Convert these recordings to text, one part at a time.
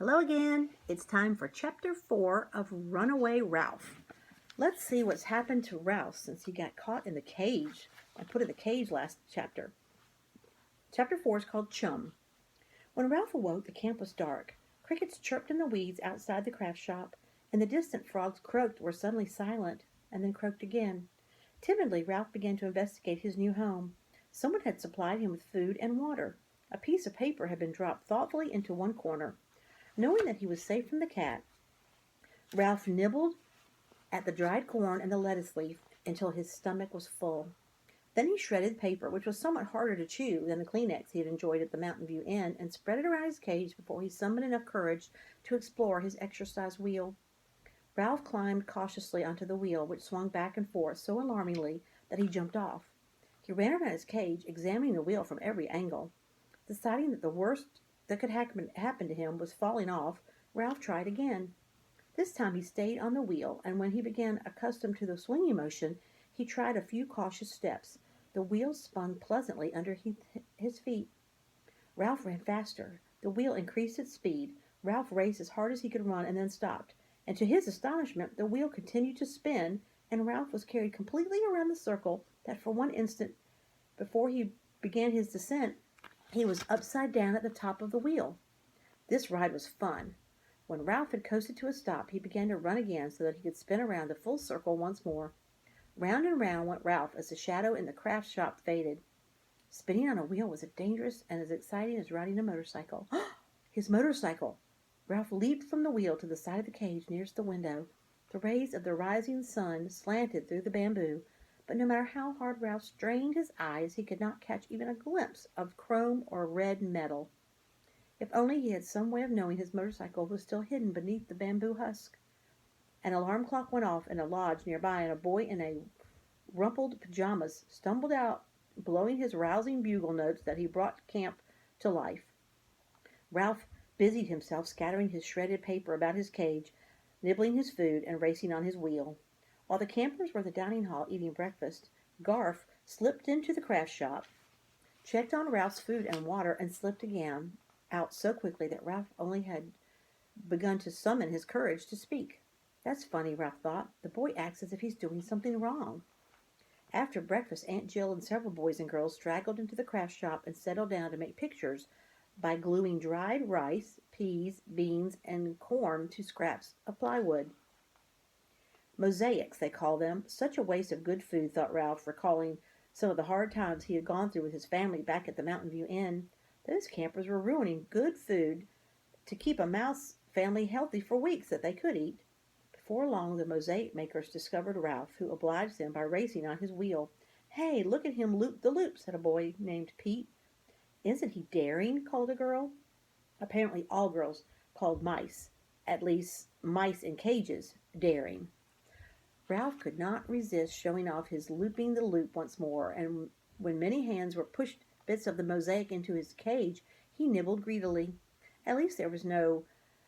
Hello again. It's time for Chapter 4 of Runaway Ralph. Let's see what's happened to Ralph since he got caught in the cage. I put in the cage last chapter. Chapter 4 is called Chum. When Ralph awoke, the camp was dark. Crickets chirped in the weeds outside the craft shop, and the distant frogs croaked were suddenly silent, and then croaked again. Timidly, Ralph began to investigate his new home. Someone had supplied him with food and water. A piece of paper had been dropped thoughtfully into one corner. Knowing that he was safe from the cat, Ralph nibbled at the dried corn and the lettuce leaf until his stomach was full. Then he shredded paper, which was somewhat harder to chew than the Kleenex he had enjoyed at the Mountain View Inn, and spread it around his cage before he summoned enough courage to explore his exercise wheel. Ralph climbed cautiously onto the wheel, which swung back and forth so alarmingly that he jumped off. He ran around his cage, examining the wheel from every angle. Deciding that the worst that could happen to him was falling off, Ralph tried again. This time he stayed on the wheel, and when he began accustomed to the swinging motion, he tried a few cautious steps. The wheel spun pleasantly under his feet. Ralph ran faster. The wheel increased its speed. Ralph raced as hard as he could run and then stopped. And to his astonishment, the wheel continued to spin, and Ralph was carried completely around the circle that for one instant before he began his descent, he was upside down at the top of the wheel. This ride was fun. When Ralph had coasted to a stop, he began to run again so that he could spin around the full circle once more. Round and round went Ralph as the shadow in the craft shop faded. Spinning on a wheel was as dangerous and as exciting as riding a motorcycle. His motorcycle! Ralph leaped from the wheel to the side of the cage nearest the window. The rays of the rising sun slanted through the bamboo, but no matter how hard Ralph strained his eyes, he could not catch even a glimpse of chrome or red metal. If only he had some way of knowing his motorcycle was still hidden beneath the bamboo husk. An alarm clock went off in a lodge nearby, and a boy in a rumpled pajamas stumbled out, blowing his rousing bugle notes that he brought camp to life. Ralph busied himself scattering his shredded paper about his cage, nibbling his food, and racing on his wheel. While the campers were in the dining hall eating breakfast, Garf slipped into the craft shop, checked on Ralph's food and water, and slipped again out so quickly that Ralph only had begun to summon his courage to speak. That's funny, Ralph thought. The boy acts as if he's doing something wrong. After breakfast, Aunt Jill and several boys and girls straggled into the craft shop and settled down to make pictures by gluing dried rice, peas, beans, and corn to scraps of plywood. Mosaics, they call them. Such a waste of good food, thought Ralph, recalling some of the hard times he had gone through with his family back at the Mountain View Inn. Those campers were ruining good food to keep a mouse family healthy for weeks that they could eat. Before long, the mosaic makers discovered Ralph, who obliged them by racing on his wheel. "Hey, look at him loop the loop," said a boy named Pete. "Isn't he daring?" called a girl. Apparently all girls called mice, at least mice in cages, daring. Ralph could not resist showing off his looping the loop once more, and when many hands were pushed bits of the mosaic into his cage, he nibbled greedily. At least there was no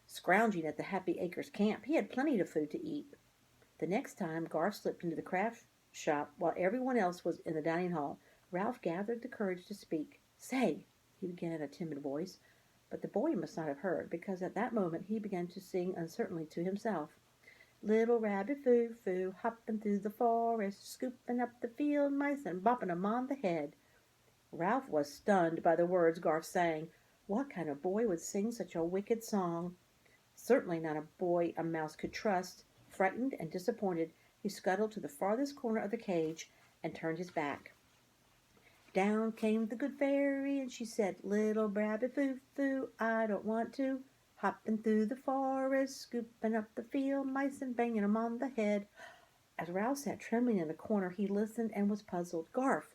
scrounging at the Happy Acres camp. He had plenty of food to eat. The next time Garth slipped into the craft shop while everyone else was in the dining hall, Ralph gathered the courage to speak. "Say," he began in a timid voice, but the boy must not have heard, because at that moment he began to sing uncertainly to himself. "Little rabbit foo-foo, hopping through the forest, scooping up the field mice and bopping 'em on the head." Ralph was stunned by the words Garth sang. What kind of boy would sing such a wicked song? Certainly not a boy a mouse could trust. Frightened and disappointed, he scuttled to the farthest corner of the cage and turned his back. Down came the good fairy, and she said, "Little rabbit foo-foo, I don't want to. Hopping through the forest, scooping up the field mice and banging 'em on the head." As Ralph sat trembling in the corner, he listened and was puzzled. Garf,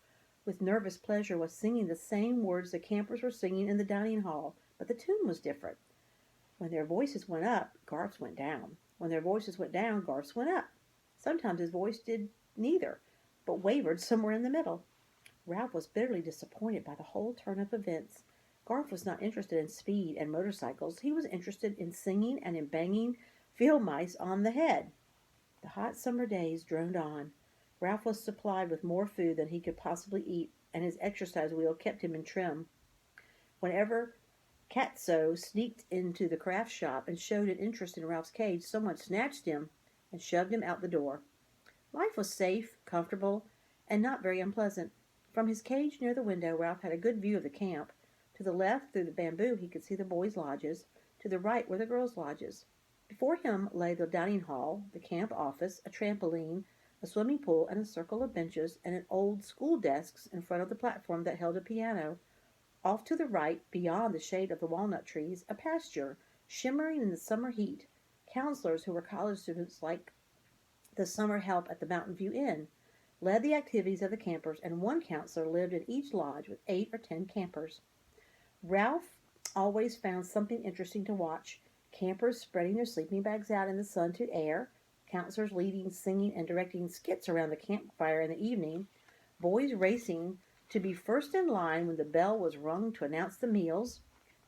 with nervous pleasure, was singing the same words the campers were singing in the dining hall, but the tune was different. When their voices went up, Garf's went down. When their voices went down, Garf's went up. Sometimes his voice did neither, but wavered somewhere in the middle. Ralph was bitterly disappointed by the whole turn of events. Garth was not interested in speed and motorcycles. He was interested in singing and in banging field mice on the head. The hot summer days droned on. Ralph was supplied with more food than he could possibly eat, and his exercise wheel kept him in trim. Whenever Catso sneaked into the craft shop and showed an interest in Ralph's cage. Someone snatched him and shoved him out the door. Life was safe, comfortable, and not very unpleasant. From his cage near the window, Ralph had a good view of the camp. To the left, through the bamboo, he could see the boys' lodges. To the right were the girls' lodges. Before him lay the dining hall, the camp office, a trampoline, a swimming pool, and a circle of benches and an old school desks in front of the platform that held a piano. Off to the right, beyond the shade of the walnut trees, a pasture, shimmering in the summer heat. Counselors who were college students like the summer help at the Mountain View Inn led the activities of the campers, and one counselor lived in each lodge with 8 or 10 campers. Ralph always found something interesting to watch. Campers spreading their sleeping bags out in the sun to air, counselors leading, singing, and directing skits around the campfire in the evening, boys racing to be first in line when the bell was rung to announce the meals,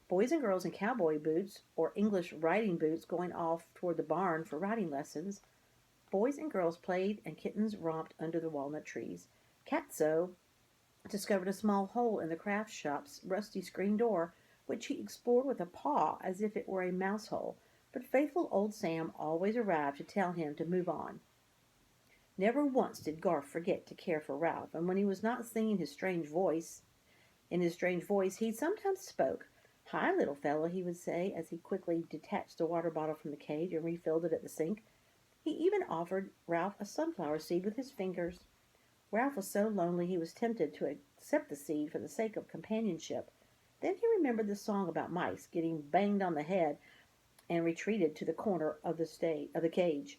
boys and girls in cowboy boots or English riding boots going off toward the barn for riding lessons. Boys and girls played and kittens romped under the walnut trees. Catso discovered a small hole in the craft shop's rusty screen door, which he explored with a paw as if it were a mouse hole, but faithful old Sam always arrived to tell him to move on. Never once did Garth forget to care for Ralph, and when he was not singing in his strange voice, he sometimes spoke. "Hi, little fellow," he would say as he quickly detached the water bottle from the cage and refilled it at the sink. He even offered Ralph a sunflower seed with his fingers. Ralph was so lonely he was tempted to accept the seed for the sake of companionship. Then he remembered the song about mice getting banged on the head and retreated to the corner of the cage.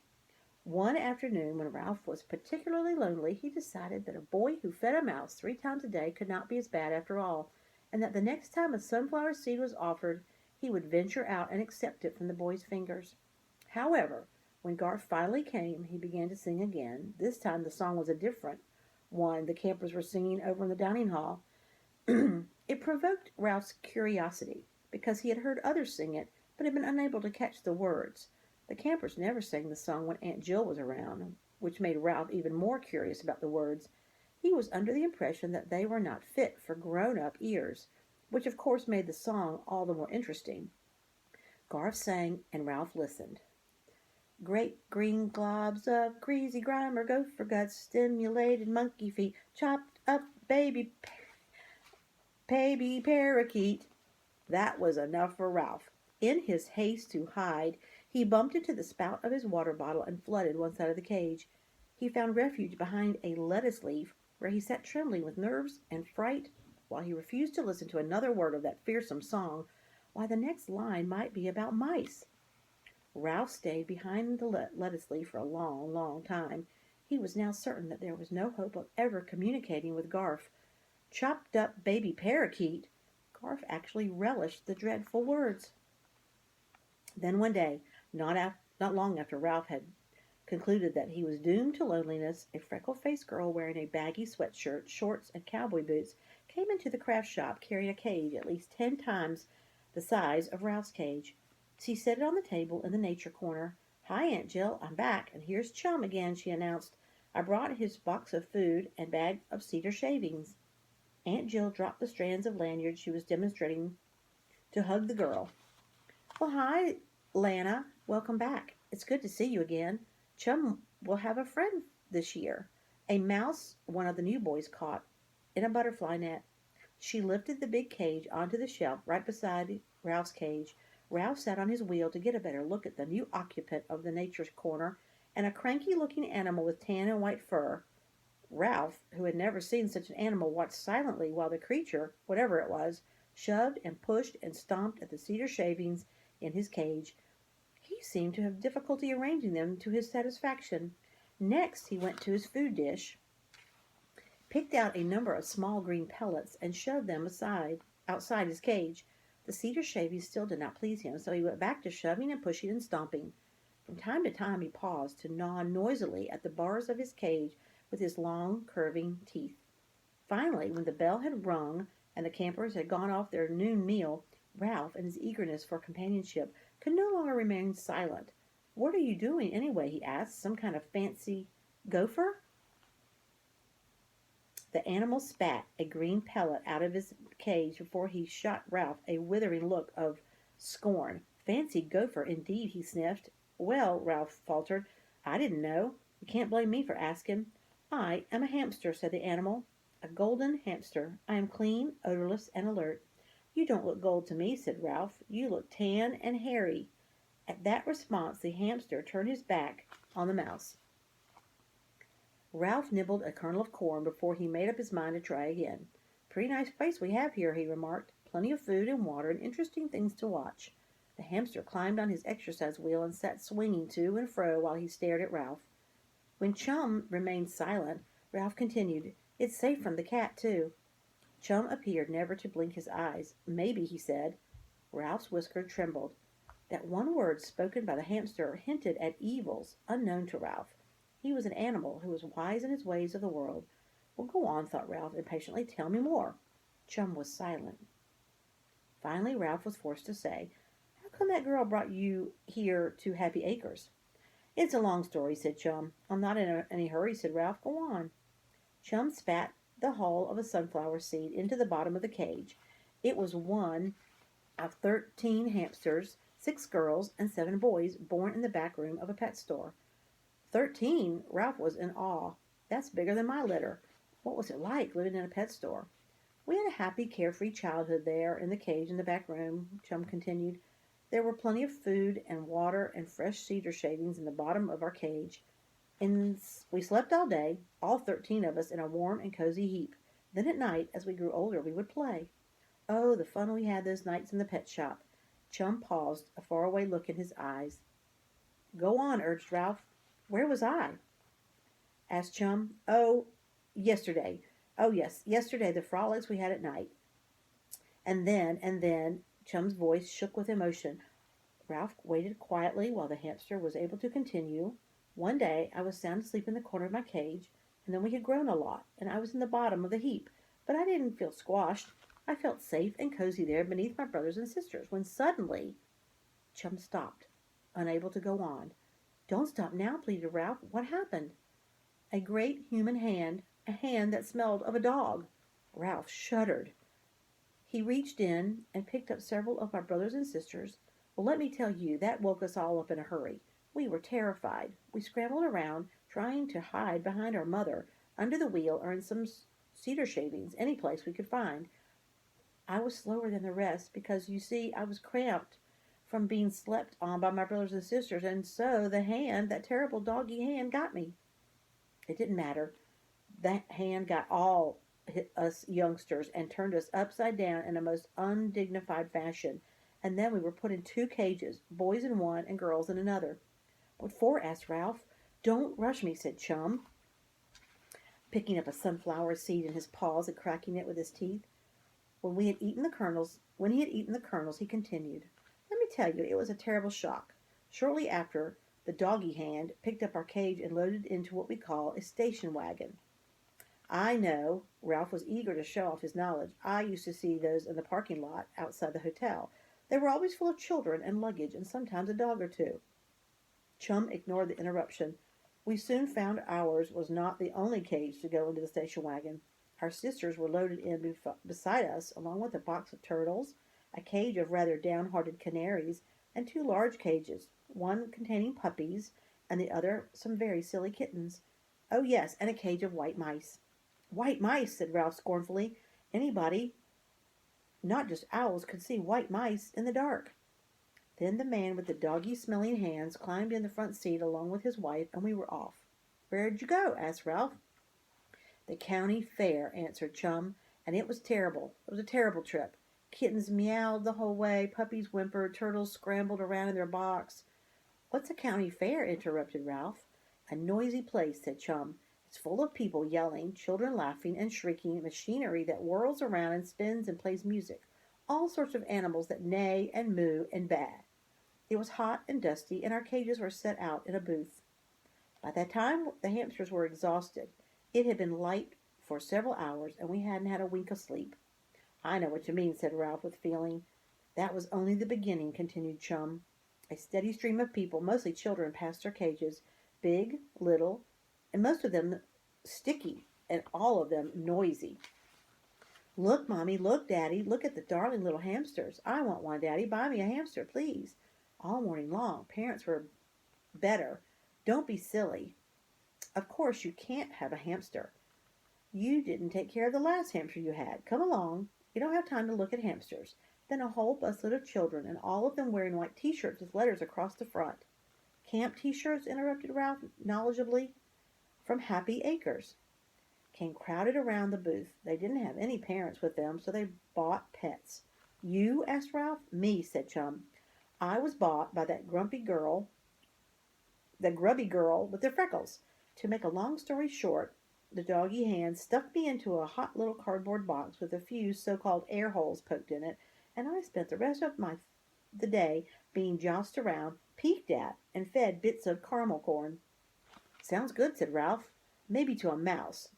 One afternoon, when Ralph was particularly lonely, he decided that a boy who fed a mouse 3 times a day could not be as bad after all, and that the next time a sunflower seed was offered, he would venture out and accept it from the boy's fingers. However, when Garth finally came, he began to sing again. This time the song was a different one the campers were singing over in the dining hall. It provoked Ralph's curiosity, because he had heard others sing it, but had been unable to catch the words. The campers never sang the song when Aunt Jill was around, which made Ralph even more curious about the words. He was under the impression that they were not fit for grown-up ears, which of course made the song all the more interesting. Garth sang, and Ralph listened. Great green globs of greasy grime or gopher guts, stimulated monkey feet, chopped up baby parakeet. That was enough for Ralph. In his haste to hide, he bumped into the spout of his water bottle and flooded one side of the cage. He found refuge behind a lettuce leaf, where he sat trembling with nerves and fright, while he refused to listen to another word of that fearsome song. Why, the next line might be about mice. Ralph stayed behind the lettuce leaf for a long, long time. He was now certain that there was no hope of ever communicating with Garth. Chopped up baby parakeet. Garth actually relished the dreadful words. Then one day, not long after Ralph had concluded that he was doomed to loneliness, a freckle-faced girl wearing a baggy sweatshirt, shorts, and cowboy boots came into the craft shop carrying a cage at least 10 times the size of Ralph's cage. She set it on the table in the nature corner. "Hi, Aunt Jill, I'm back, and here's Chum again," she announced. "I brought his box of food and bag of cedar shavings." Aunt Jill dropped the strands of lanyards she was demonstrating to hug the girl. "Well, hi, Lana. Welcome back. It's good to see you again. Chum will have a friend this year. A mouse one of the new boys caught in a butterfly net." She lifted the big cage onto the shelf right beside Ralph's cage. Ralph sat on his wheel to get a better look at the new occupant of the nature corner, and a cranky-looking animal with tan and white fur. Ralph, who had never seen such an animal, watched silently while the creature, whatever it was, shoved and pushed and stomped at the cedar shavings in his cage. He seemed to have difficulty arranging them to his satisfaction. Next, he went to his food dish, picked out a number of small green pellets, and shoved them outside his cage. The cedar shavings still did not please him, so he went back to shoving and pushing and stomping. From time to time he paused to gnaw noisily at the bars of his cage with his long, curving teeth. Finally, when the bell had rung and the campers had gone off their noon meal, Ralph, in his eagerness for companionship, could no longer remain silent. "What are you doing, anyway?" he asked. "Some kind of fancy gopher?" The animal spat a green pellet out of his cage before he shot Ralph a withering look of scorn. Fancy gopher, indeed, he sniffed. Well, Ralph faltered, I didn't know. You can't blame me for asking. I am a hamster, said the animal. A golden hamster. I am clean, odorless, and alert. You don't look gold to me, said Ralph. You look tan and hairy. At that response, the hamster turned his back on the mouse. Ralph nibbled a kernel of corn before he made up his mind to try again. Pretty nice place we have here, he remarked. Plenty of food and water and interesting things to watch. The hamster climbed on his exercise wheel and sat swinging to and fro while he stared at Ralph. When Chum remained silent, Ralph continued, It's safe from the cat, too. Chum appeared never to blink his eyes. Maybe, he said. Ralph's whisker trembled. That one word spoken by the hamster hinted at evils unknown to Ralph. He was an animal who was wise in his ways of the world. Well, go on, thought Ralph impatiently. Tell me more. Chum was silent. Finally, Ralph was forced to say, How come that girl brought you here to Happy Acres? It's a long story, said Chum. I'm not in any hurry, said Ralph. Go on. Chum spat the hull of a sunflower seed into the bottom of the cage. It was one of 13 hamsters, 6 girls, and 7 boys born in the back room of a pet store. 13? Ralph was in awe. That's bigger than my litter. What was it like living in a pet store? We had a happy, carefree childhood there in the cage in the back room, Chum continued. There were plenty of food and water and fresh cedar shavings in the bottom of our cage. And we slept all day, all 13 of us, in a warm and cozy heap. Then at night, as we grew older, we would play. Oh, the fun we had those nights in the pet shop. Chum paused, a faraway look in his eyes. Go on, urged Ralph. Where was I? Asked Chum. Oh, yesterday. Oh, yes, yesterday, the frolics we had at night. And then, Chum's voice shook with emotion. Ralph waited quietly while the hamster was able to continue. One day, I was sound asleep in the corner of my cage, and then we had grown a lot, and I was in the bottom of the heap. But I didn't feel squashed. I felt safe and cozy there beneath my brothers and sisters, when suddenly Chum stopped, unable to go on. Don't stop now, pleaded Ralph. What happened? A great human hand, a hand that smelled of a dog. Ralph shuddered. He reached in and picked up several of my brothers and sisters. Well, let me tell you, that woke us all up in a hurry. We were terrified. We scrambled around, trying to hide behind our mother, under the wheel or in some cedar shavings, any place we could find. I was slower than the rest because, you see, I was cramped from being slept on by my brothers and sisters, and so the hand, that terrible doggy hand, got me. It didn't matter. That hand got all us youngsters and turned us upside down in a most undignified fashion, and then we were put in 2 cages, boys in one and girls in another. What for? Asked Ralph. Don't rush me, said Chum, picking up a sunflower seed in his paws and cracking it with his teeth. When he had eaten the kernels, he continued, Let me tell you, it was a terrible shock. Shortly after, the doggy hand picked up our cage and loaded into what we call a station wagon. I know. Ralph was eager to show off his knowledge. I used to see those in the parking lot outside the hotel. They were always full of children and luggage and sometimes a dog or two. Chum ignored the interruption. We soon found ours was not the only cage to go into the station wagon. Our sisters were loaded in beside us, along with a box of turtles, a cage of rather downhearted canaries, and 2 large cages, one containing puppies, and the other some very silly kittens. Oh, yes, and a cage of white mice. White mice, said Ralph scornfully. Anybody, not just owls, could see white mice in the dark. Then the man with the doggy-smelling hands climbed in the front seat along with his wife, and we were off. Where'd you go? Asked Ralph. The county fair, answered Chum, and it was terrible. It was a terrible trip. Kittens meowed the whole way, puppies whimpered, turtles scrambled around in their box. What's a county fair? Interrupted Ralph. A noisy place, said Chum. It's full of people yelling, children laughing and shrieking, machinery that whirls around and spins and plays music, all sorts of animals that neigh and moo and baa. It was hot and dusty, and our cages were set out in a booth. By that time, the hamsters were exhausted. It had been light for several hours, and we hadn't had a wink of sleep. I know what you mean, said Ralph with feeling. That was only the beginning, continued Chum. A steady stream of people, mostly children, passed our cages, big, little, and most of them sticky. and all of them noisy. Look, Mommy, look, Daddy, look at the darling little hamsters. I want one, Daddy. Buy me a hamster, please. All morning long, parents were better. Don't be silly. Of course, you can't have a hamster. You didn't take care of the last hamster you had. Come along. You don't have time to look at hamsters. Then a whole busload of children, and all of them wearing white t-shirts with letters across the front. Camp t-shirts, interrupted Ralph knowledgeably. From Happy Acres. Came crowded around the booth. They didn't have any parents with them, so they bought pets. You? Asked Ralph. Me, said Chum. I was bought by that grubby girl with the freckles. To make a long story short, the doggy hand stuffed me into a hot little cardboard box with a few so-called air holes poked in it, and I spent the rest of the day being jossed around, peeked at, and fed bits of caramel corn. Sounds good, said Ralph. Maybe to a mouse.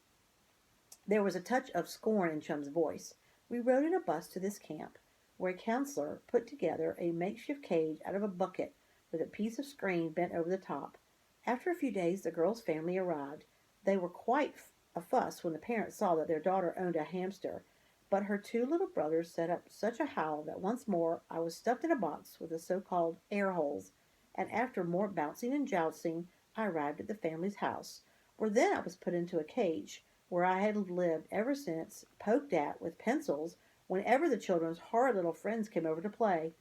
There was a touch of scorn in Chum's voice. We rode in a bus to this camp, where a counselor put together a makeshift cage out of a bucket with a piece of screen bent over the top. After a few days, the girl's family arrived. They were quite a fuss when the parents saw that their daughter owned a hamster, but her two little brothers set up such a howl that once more I was stuffed in a box with the so-called air holes, and after more bouncing and jousting, I arrived at the family's house, where then I was put into a cage, where I had lived ever since, poked at with pencils whenever the children's horrid little friends came over to play.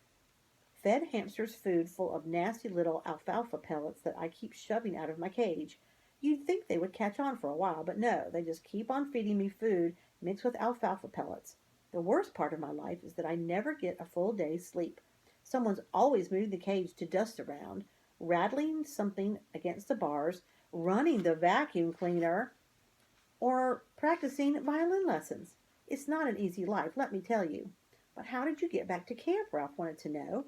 Fed hamsters food full of nasty little alfalfa pellets that I keep shoving out of my cage. You'd think they would catch on for a while, but no, they just keep on feeding me food mixed with alfalfa pellets. The worst part of my life is that I never get a full day's sleep. Someone's always moving the cage to dust around, rattling something against the bars, running the vacuum cleaner, or practicing violin lessons. It's not an easy life, let me tell you. But how did you get back to camp? Ralph wanted to know.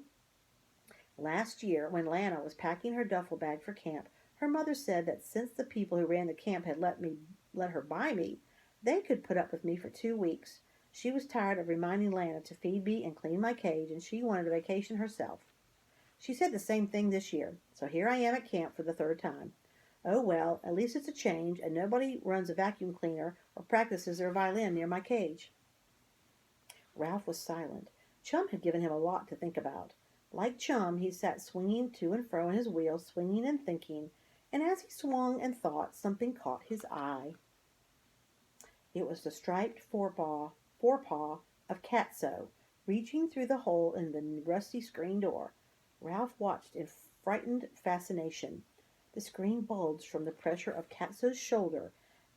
Last year, when Lana was packing her duffel bag for camp, her mother said that since the people who ran the camp had let her buy me, they could put up with me for 2 weeks. She was tired of reminding Lana to feed me and clean my cage, and she wanted a vacation herself. She said the same thing this year, so here I am at camp for the 3rd time. Oh well, at least it's a change, and nobody runs a vacuum cleaner or practices their violin near my cage. Ralph was silent. Chum had given him a lot to think about. Like Chum, he sat swinging to and fro in his wheel, swinging and thinking, and as he swung and thought, something caught his eye. It was the striped forepaw of Catso, reaching through the hole in the rusty screen door. Ralph watched in frightened fascination. The screen bulged from the pressure of Catso's shoulder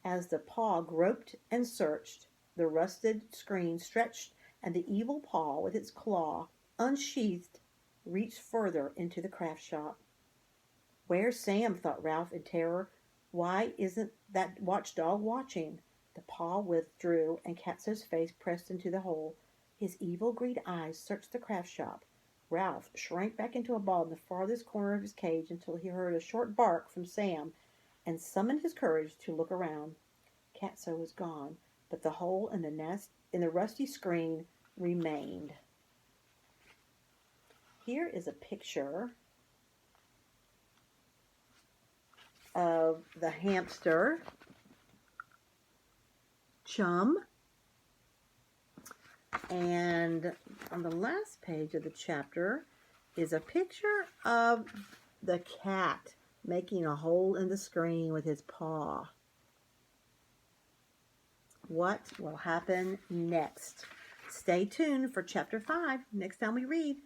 as the paw groped and searched. The rusted screen stretched, and the evil paw, with its claw unsheathed, reached further into the craft shop. Where's Sam? Thought Ralph in terror. Why isn't that watchdog watching? The paw withdrew, and Catso's face pressed into the hole. His evil green eyes searched the craft shop. Ralph shrank back into a ball in the farthest corner of his cage until he heard a short bark from Sam and summoned his courage to look around. Catso was gone, but the hole in the rusty screen remained. Here is a picture of the hamster, Chum, and on the last page of the chapter is a picture of the cat making a hole in the screen with his paw. What will happen next? Stay tuned for Chapter 5 next time we read.